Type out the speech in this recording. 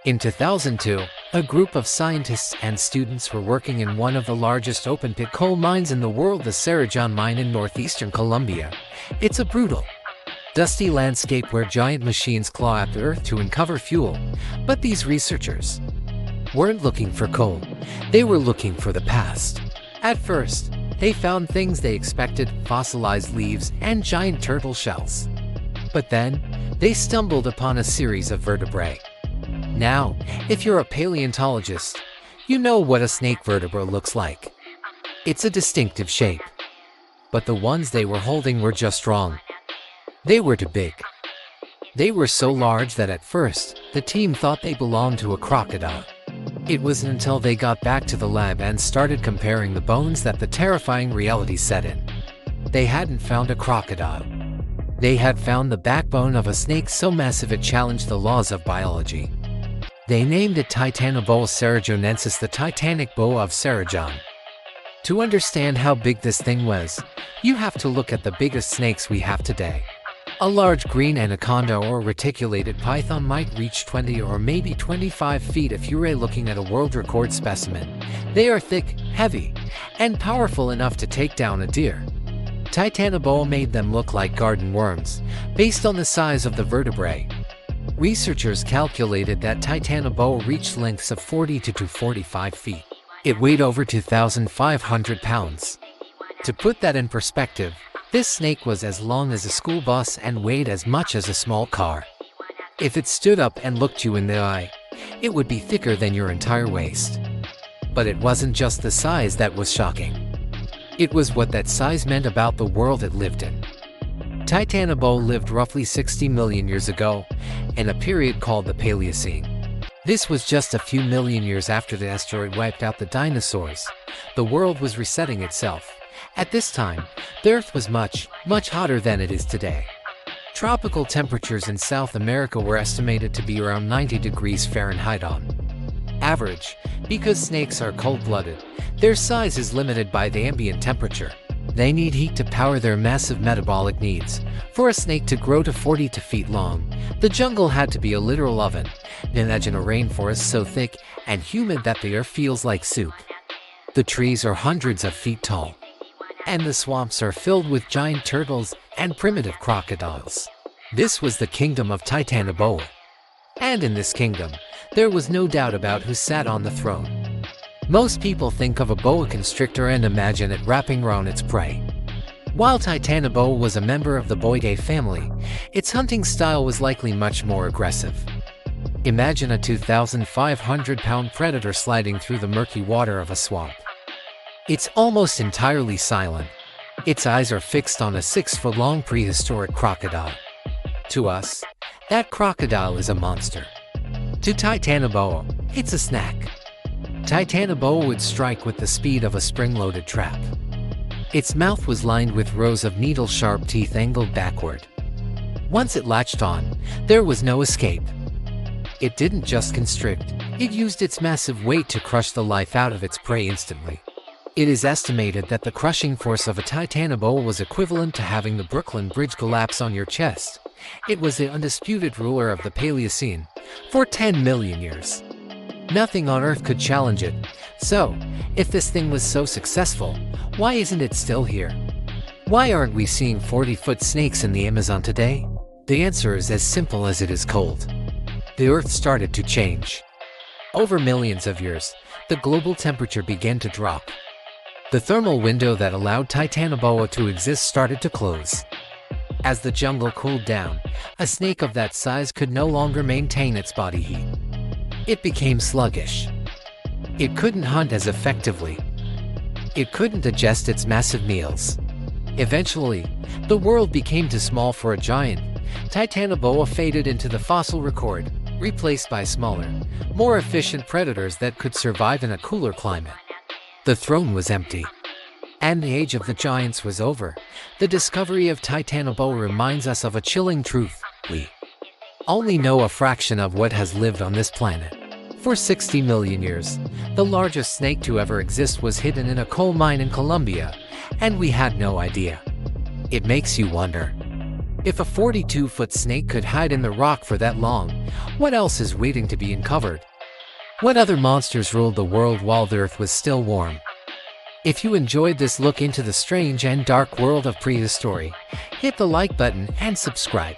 In 2002, a group of scientists and students were working in one of the largest open-pit coal mines in the world, the Cerrejón mine in northeastern Colombia. It's a brutal, dusty landscape where giant machines claw at the earth to uncover fuel. But these researchers weren't looking for coal. They were looking for the past. At first, they found things they expected: fossilized leaves and giant turtle shells. But then, they stumbled upon a series of vertebrae. Now, if you're a paleontologist, you know what a snake vertebra looks like. It's a distinctive shape. But the ones they were holding were just wrong. They were too big. They were so large that at first, the team thought they belonged to a crocodile. It wasn't until they got back to the lab and started comparing the bones that the terrifying reality set in. They hadn't found a crocodile. They had found the backbone of a snake so massive it challenged the laws of biology. They named it Titanoboa cerrejonensis, the Titanic boa of Cerrejón. To understand how big this thing was, you have to look at the biggest snakes we have today. A large green anaconda or reticulated python might reach 20 or maybe 25 feet if you were looking at a world record specimen. They are thick, heavy, and powerful enough to take down a deer. Titanoboa made them look like garden worms, based on the size of the vertebrae. Researchers calculated that Titanoboa reached lengths of 40 to 45 feet. It weighed over 2,500 pounds. To put that in perspective, this snake was as long as a school bus and weighed as much as a small car. If it stood up and looked you in the eye, it would be thicker than your entire waist. But it wasn't just the size that was shocking. It was what that size meant about the world it lived in. Titanoboa lived roughly 60 million years ago, in a period called the Paleocene. This was just a few million years after the asteroid wiped out the dinosaurs. The world was resetting itself. At this time, the Earth was much, much hotter than it is today. Tropical temperatures in South America were estimated to be around 90 degrees Fahrenheit on average. Because snakes are cold-blooded, their size is limited by the ambient temperature. They need heat to power their massive metabolic needs. For a snake to grow to 40 feet long, the jungle had to be a literal oven. Imagine a rainforest so thick and humid that the air feels like soup. The trees are hundreds of feet tall, and the swamps are filled with giant turtles and primitive crocodiles. This was the kingdom of Titanoboa. And in this kingdom, there was no doubt about who sat on the throne. Most people think of a boa constrictor and imagine it wrapping around its prey. While Titanoboa was a member of the boidae family, its hunting style was likely much more aggressive. Imagine a 2,500-pound predator sliding through the murky water of a swamp. It's almost entirely silent. Its eyes are fixed on a 6-foot-long prehistoric crocodile. To us, that crocodile is a monster. To Titanoboa, it's a snack. Titanoboa would strike with the speed of a spring-loaded trap. Its mouth was lined with rows of needle-sharp teeth angled backward. Once it latched on, there was no escape. It didn't just constrict, it used its massive weight to crush the life out of its prey instantly. It is estimated that the crushing force of a Titanoboa was equivalent to having the Brooklyn Bridge collapse on your chest. It was the undisputed ruler of the Paleocene for 10 million years. Nothing on Earth could challenge it. So, if this thing was so successful, why isn't it still here? Why aren't we seeing 40-foot snakes in the Amazon today? The answer is as simple as it is cold. The Earth started to change. Over millions of years, the global temperature began to drop. The thermal window that allowed Titanoboa to exist started to close. As the jungle cooled down, a snake of that size could no longer maintain its body heat. It became sluggish. It couldn't hunt as effectively. It couldn't digest its massive meals. Eventually, the world became too small for a giant. Titanoboa faded into the fossil record, replaced by smaller, more efficient predators that could survive in a cooler climate. The throne was empty, and the age of the giants was over. The discovery of Titanoboa reminds us of a chilling truth: we only know a fraction of what has lived on this planet. For 60 million years, the largest snake to ever exist was hidden in a coal mine in Colombia, and we had no idea. It makes you wonder, If a 42-foot snake could hide in the rock for that long, what else is waiting to be uncovered? What other monsters ruled the world while the Earth was still warm? If you enjoyed this look into the strange and dark world of prehistory, hit the like button and subscribe.